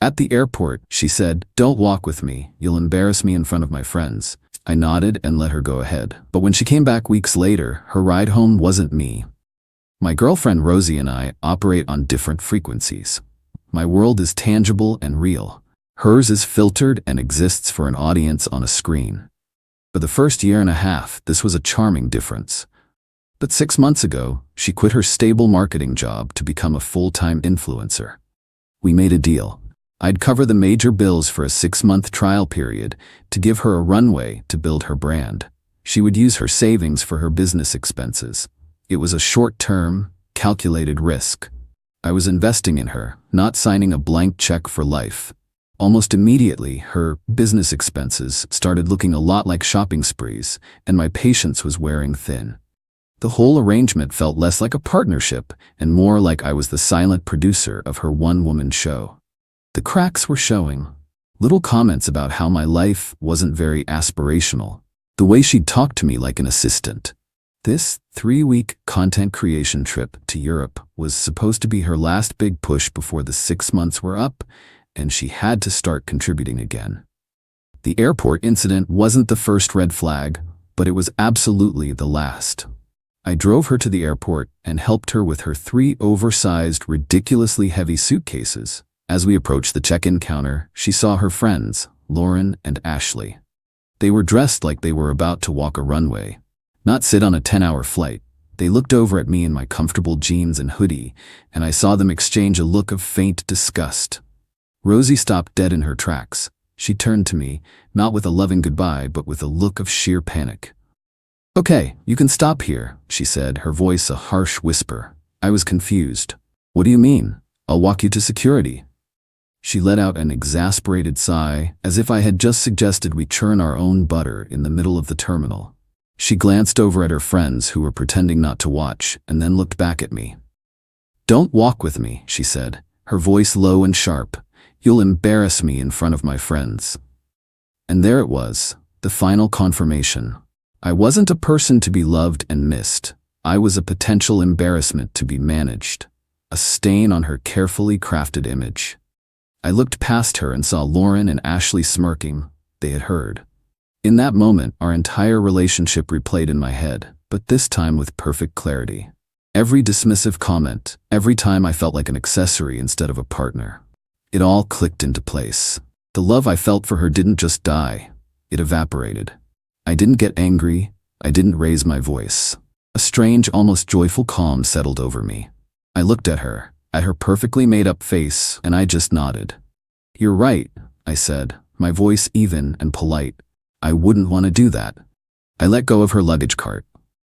At the airport, she said, "Don't walk with me. You'll embarrass me in front of my friends." I nodded and let her go ahead. But when she came back weeks later, her ride home wasn't me. My girlfriend Rosie and I operate on different frequencies. My world is tangible and real. Hers is filtered and exists for an audience on a screen. For the first year and a half, this was a charming difference. But 6 months ago, she quit her stable marketing job to become a full-time influencer. We made a deal. I'd cover the major bills for a 6-month trial period to give her a runway to build her brand. She would use her savings for her business expenses. It was a short-term, calculated risk. I was investing in her, not signing a blank check for life. Almost immediately, her business expenses started looking a lot like shopping sprees, and my patience was wearing thin. The whole arrangement felt less like a partnership and more like I was the silent producer of her one-woman show. The cracks were showing. Little comments about how my life wasn't very aspirational. The way she'd talk to me like an assistant. This 3-week content creation trip to Europe was supposed to be her last big push before the 6 months were up, and she had to start contributing again. The airport incident wasn't the first red flag, but it was absolutely the last. I drove her to the airport and helped her with her 3 oversized, ridiculously heavy suitcases. As we approached the check-in counter, she saw her friends, Lauren and Ashley. They were dressed like they were about to walk a runway, not sit on a 10-hour flight. They looked over at me in my comfortable jeans and hoodie, and I saw them exchange a look of faint disgust. Rosie stopped dead in her tracks. She turned to me, not with a loving goodbye, but with a look of sheer panic. "Okay, you can stop here," she said, her voice a harsh whisper. I was confused. "What do you mean? I'll walk you to security." She let out an exasperated sigh, as if I had just suggested we churn our own butter in the middle of the terminal. She glanced over at her friends who were pretending not to watch, and then looked back at me. "Don't walk with me," she said, her voice low and sharp. "You'll embarrass me in front of my friends." And there it was, the final confirmation. I wasn't a person to be loved and missed. I was a potential embarrassment to be managed, a stain on her carefully crafted image. I looked past her and saw Lauren and Ashley smirking. They had heard. In that moment, our entire relationship replayed in my head, but this time with perfect clarity. Every dismissive comment, every time I felt like an accessory instead of a partner. It all clicked into place. The love I felt for her didn't just die, it evaporated. I didn't get angry, I didn't raise my voice. A strange, almost joyful calm settled over me. I looked at her perfectly made-up face, and I just nodded. "You're right," I said, my voice even and polite. "I wouldn't want to do that." I let go of her luggage cart.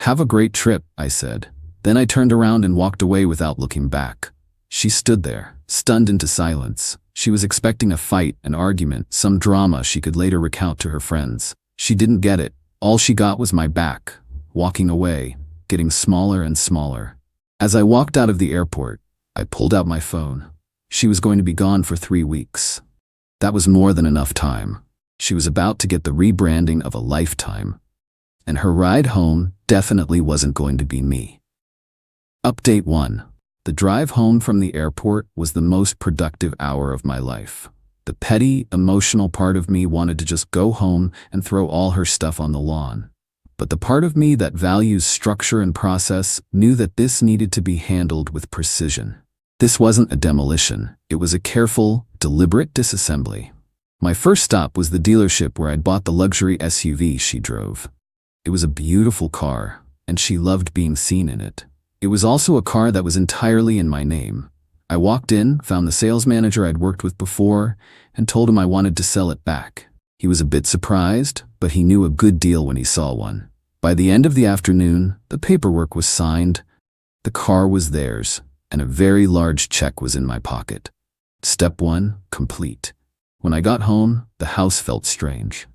"Have a great trip," I said. Then I turned around and walked away without looking back. She stood there, stunned into silence. She was expecting a fight, an argument, some drama she could later recount to her friends. She didn't get it. All she got was my back, walking away, getting smaller and smaller. As I walked out of the airport, I pulled out my phone. She was going to be gone for 3 weeks. That was more than enough time. She was about to get the rebranding of a lifetime. And her ride home definitely wasn't going to be me. Update 1. The drive home from the airport was the most productive hour of my life. The petty, emotional part of me wanted to just go home and throw all her stuff on the lawn. But the part of me that values structure and process knew that this needed to be handled with precision. This wasn't a demolition. It was a careful, deliberate disassembly. My first stop was the dealership where I'd bought the luxury SUV she drove. It was a beautiful car, and she loved being seen in it. It was also a car that was entirely in my name. I walked in, found the sales manager I'd worked with before, and told him I wanted to sell it back. He was a bit surprised, but he knew a good deal when he saw one. By the end of the afternoon, the paperwork was signed, the car was theirs, and a very large check was in my pocket. Step 1, complete. When I got home, the house felt strange.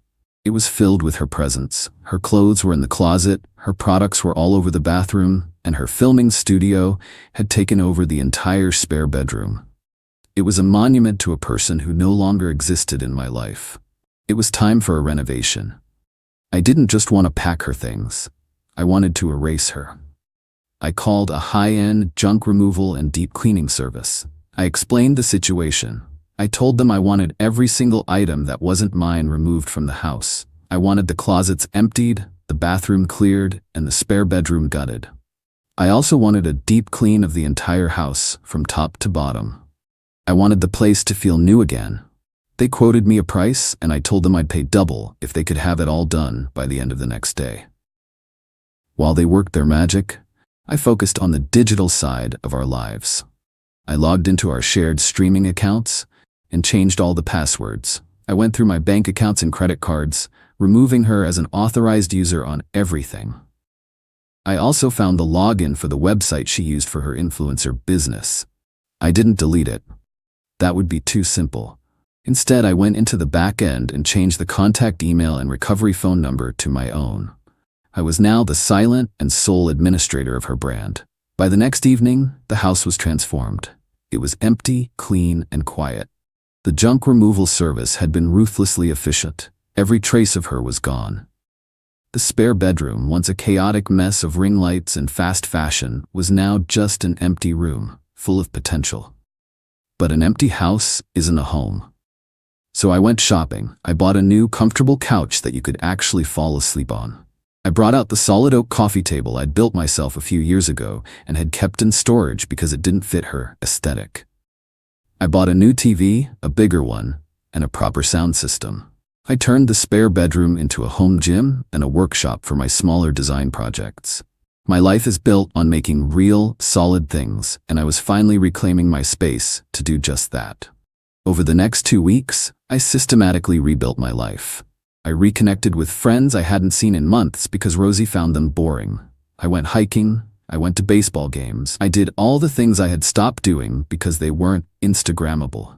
It was filled with her presence. Her clothes were in the closet, her products were all over the bathroom, and her filming studio had taken over the entire spare bedroom. It was a monument to a person who no longer existed in my life. It was time for a renovation. I didn't just want to pack her things. I wanted to erase her. I called a high-end junk removal and deep cleaning service. I explained the situation. I told them I wanted every single item that wasn't mine removed from the house. I wanted the closets emptied, the bathroom cleared, and the spare bedroom gutted. I also wanted a deep clean of the entire house, from top to bottom. I wanted the place to feel new again. They quoted me a price, and I told them I'd pay double if they could have it all done by the end of the next day. While they worked their magic, I focused on the digital side of our lives. I logged into our shared streaming accounts and changed all the passwords. I went through my bank accounts and credit cards, removing her as an authorized user on everything. I also found the login for the website she used for her influencer business. I didn't delete it. That would be too simple. Instead, I went into the back end and changed the contact email and recovery phone number to my own. I was now the silent and sole administrator of her brand. By the next evening, the house was transformed. It was empty, clean, and quiet. The junk removal service had been ruthlessly efficient. Every trace of her was gone. The spare bedroom, once a chaotic mess of ring lights and fast fashion, was now just an empty room, full of potential. But an empty house isn't a home. So I went shopping. I bought a new, comfortable couch that you could actually fall asleep on. I brought out the solid oak coffee table I'd built myself a few years ago and had kept in storage because it didn't fit her aesthetic. I bought a new TV, a bigger one, and a proper sound system. I turned the spare bedroom into a home gym and a workshop for my smaller design projects. My life is built on making real, solid things, and I was finally reclaiming my space to do just that. Over the next 2 weeks, I systematically rebuilt my life. I reconnected with friends I hadn't seen in months because Rosie found them boring. I went hiking. I went to baseball games. I did all the things I had stopped doing because they weren't Instagrammable.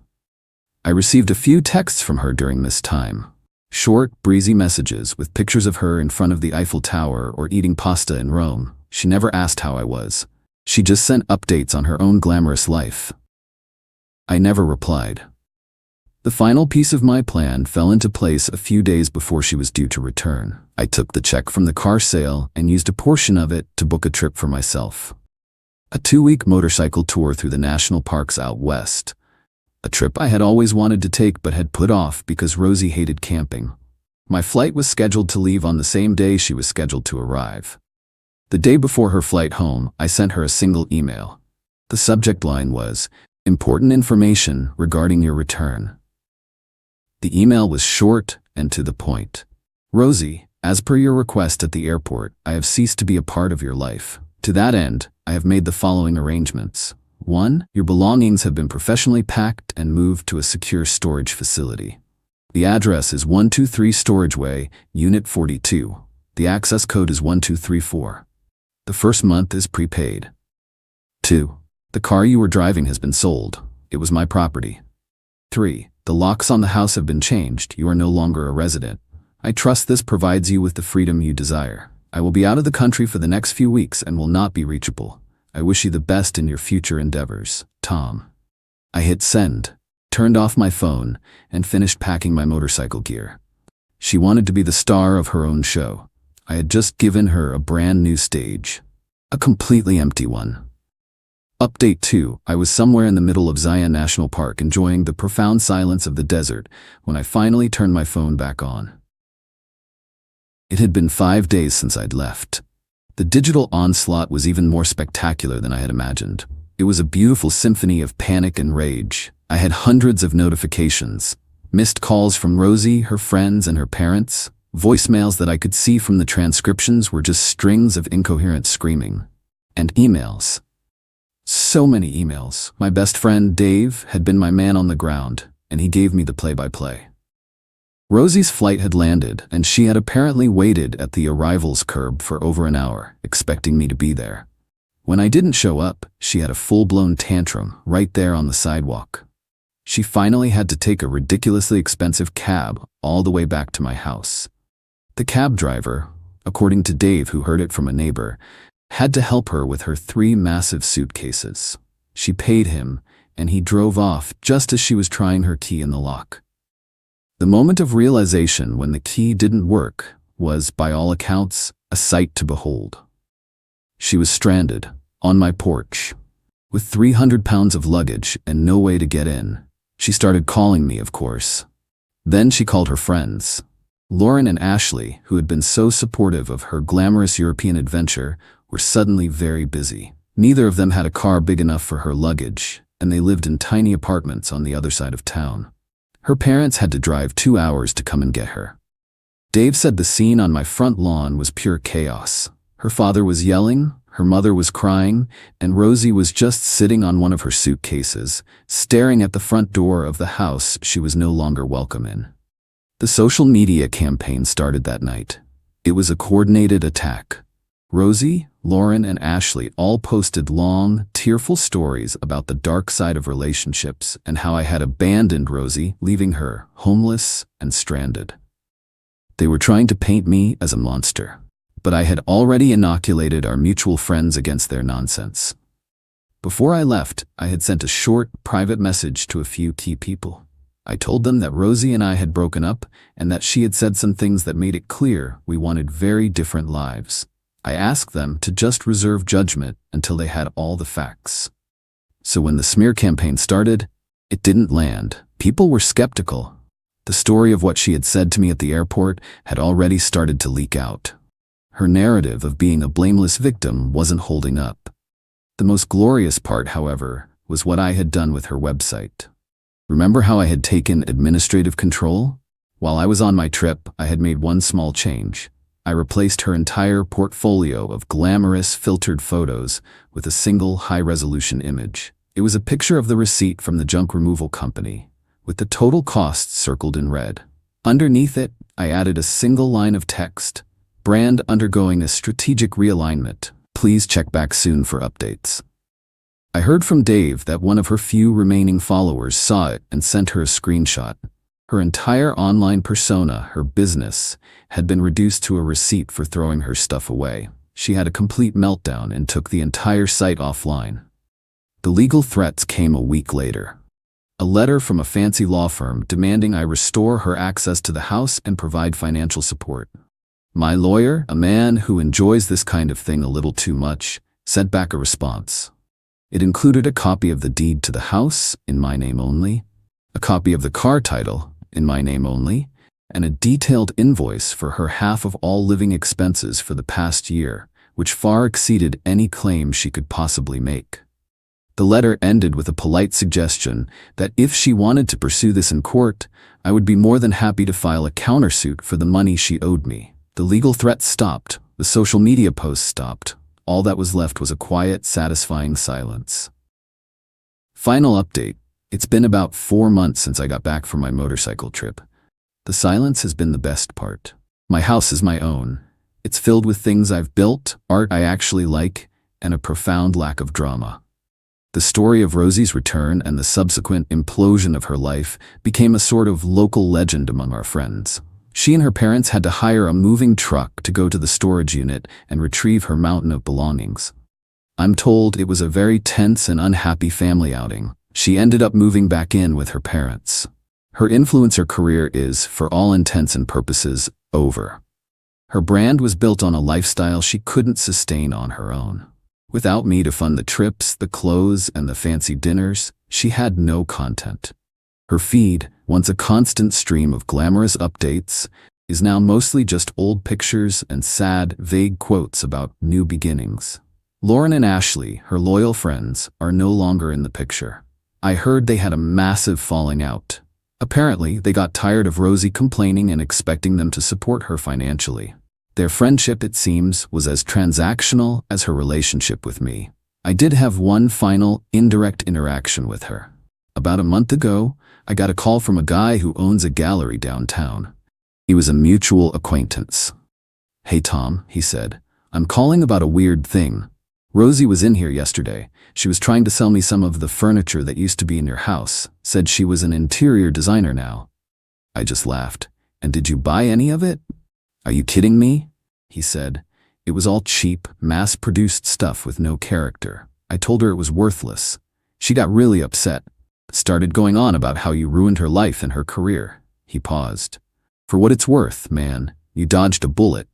I received a few texts from her during this time. Short, breezy messages with pictures of her in front of the Eiffel Tower or eating pasta in Rome. She never asked how I was. She just sent updates on her own glamorous life. I never replied. The final piece of my plan fell into place a few days before she was due to return. I took the check from the car sale and used a portion of it to book a trip for myself. A 2-week motorcycle tour through the national parks out west. A trip I had always wanted to take but had put off because Rosie hated camping. My flight was scheduled to leave on the same day she was scheduled to arrive. The day before her flight home, I sent her a single email. The subject line was, "Important information regarding your return." The email was short and to the point. "Rosie, as per your request at the airport, I have ceased to be a part of your life. To that end, I have made the following arrangements. 1. Your belongings have been professionally packed and moved to a secure storage facility. The address is 123 Storage Way, Unit 42. The access code is 1234. The first month is prepaid. 2. The car you were driving has been sold. It was my property. 3. The locks on the house have been changed. You are no longer a resident. I trust this provides you with the freedom you desire. I will be out of the country for the next few weeks and will not be reachable. I wish you the best in your future endeavors. Tom." I hit send, turned off my phone, and finished packing my motorcycle gear. She wanted to be the star of her own show. I had just given her a brand new stage. A completely empty one. Update 2. I was somewhere in the middle of Zion National Park enjoying the profound silence of the desert when I finally turned my phone back on. It had been 5 days since I'd left. The digital onslaught was even more spectacular than I had imagined. It was a beautiful symphony of panic and rage. I had hundreds of notifications, missed calls from Rosie, her friends, and her parents. Voicemails that I could see from the transcriptions were just strings of incoherent screaming. And emails. So many emails. My best friend, Dave, had been my man on the ground, and he gave me the play-by-play. Rosie's flight had landed, and she had apparently waited at the arrivals curb for over an hour, expecting me to be there. When I didn't show up, she had a full-blown tantrum right there on the sidewalk. She finally had to take a ridiculously expensive cab all the way back to my house. The cab driver, according to Dave, who heard it from a neighbor, had to help her with her 3 massive suitcases. She paid him, and he drove off just as she was trying her key in the lock. The moment of realization when the key didn't work was, by all accounts, a sight to behold. She was stranded, on my porch. With 300 pounds of luggage and no way to get in, She started calling me, of course. Then she called her friends. Lauren and Ashley, who had been so supportive of her glamorous European adventure, were suddenly very busy. Neither of them had a car big enough for her luggage, and they lived in tiny apartments on the other side of town. Her parents had to drive 2 hours to come and get her. Dave said the scene on my front lawn was pure chaos. Her father was yelling, her mother was crying, and Rosie was just sitting on one of her suitcases, staring at the front door of the house she was no longer welcome in. The social media campaign started that night. It was a coordinated attack. Rosie, Lauren, and Ashley all posted long, tearful stories about the dark side of relationships and how I had abandoned Rosie, leaving her homeless and stranded. They were trying to paint me as a monster, but I had already inoculated our mutual friends against their nonsense. Before I left, I had sent a short, private message to a few key people. I told them that Rosie and I had broken up and that she had said some things that made it clear we wanted very different lives. I asked them to just reserve judgment until they had all the facts. So when the smear campaign started, it didn't land. People were skeptical. The story of what she had said to me at the airport had already started to leak out. Her narrative of being a blameless victim wasn't holding up. The most glorious part, however, was what I had done with her website. Remember how I had taken administrative control? While I was on my trip, I had made one small change. I replaced her entire portfolio of glamorous, filtered photos with a single high-resolution image. It was a picture of the receipt from the junk removal company, with the total costs circled in red. Underneath it, I added a single line of text: brand undergoing a strategic realignment. Please check back soon for updates. I heard from Dave that one of her few remaining followers saw it and sent her a screenshot. Her entire online persona, her business, had been reduced to a receipt for throwing her stuff away. She had a complete meltdown and took the entire site offline. The legal threats came a week later. A letter from a fancy law firm demanding I restore her access to the house and provide financial support. My lawyer, a man who enjoys this kind of thing a little too much, sent back a response. It included a copy of the deed to the house, in my name only, a copy of the car title, in my name only, and a detailed invoice for her half of all living expenses for the past year, which far exceeded any claim she could possibly make. The letter ended with a polite suggestion that if she wanted to pursue this in court, I would be more than happy to file a countersuit for the money she owed me. The legal threats stopped, the social media posts stopped. All that was left was a quiet, satisfying silence. Final update. It's been about 4 months since I got back from my motorcycle trip. The silence has been the best part. My house is my own. It's filled with things I've built, art I actually like, and a profound lack of drama. The story of Rosie's return and the subsequent implosion of her life became a sort of local legend among our friends. She and her parents had to hire a moving truck to go to the storage unit and retrieve her mountain of belongings. I'm told it was a very tense and unhappy family outing. She ended up moving back in with her parents. Her influencer career is, for all intents and purposes, over. Her brand was built on a lifestyle she couldn't sustain on her own. Without me to fund the trips, the clothes, and the fancy dinners, she had no content. Her feed, once a constant stream of glamorous updates, is now mostly just old pictures and sad, vague quotes about new beginnings. Lauren and Ashley, her loyal friends, are no longer in the picture. I heard they had a massive falling out. Apparently, they got tired of Rosie complaining and expecting them to support her financially. Their friendship, it seems, was as transactional as her relationship with me. I did have one final, indirect interaction with her. About a month ago, I got a call from a guy who owns a gallery downtown. He was a mutual acquaintance. "Hey Tom," he said, "I'm calling about a weird thing. Rosie was in here yesterday. She was trying to sell me some of the furniture that used to be in your house, said she was an interior designer now." I just laughed. "And did you buy any of it?" "Are you kidding me?" he said. "It was all cheap, mass-produced stuff with no character. I told her it was worthless. She got really upset. Started going on about how you ruined her life and her career." He paused. "For what it's worth, man, you dodged a bullet.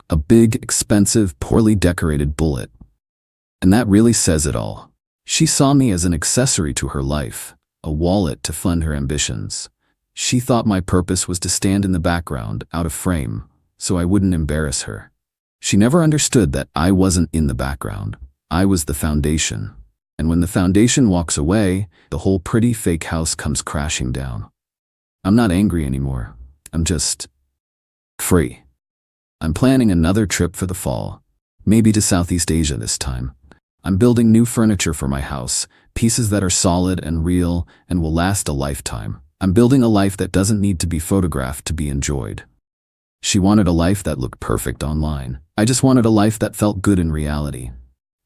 A big, expensive, poorly decorated bullet. And that really says it all. She saw me as an accessory to her life. a wallet to fund her ambitions. She thought my purpose was to stand in the background, out of frame, so I wouldn't embarrass her. She never understood that I wasn't in the background. I was the foundation. And when the foundation walks away, the whole pretty fake house comes crashing down. I'm not angry anymore. I'm just free. I'm planning another trip for the fall, maybe to Southeast Asia this time. I'm building new furniture for my house, pieces that are solid and real and will last a lifetime. I'm building a life that doesn't need to be photographed to be enjoyed. She wanted a life that looked perfect online. I just wanted a life that felt good in reality.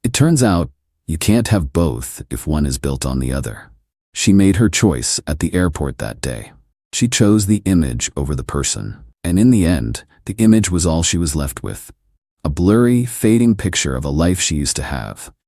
It turns out, you can't have both if one is built on the other. She made her choice at the airport that day. She chose the image over the person. And in the end, the image was all she was left with. A blurry, fading picture of a life she used to have.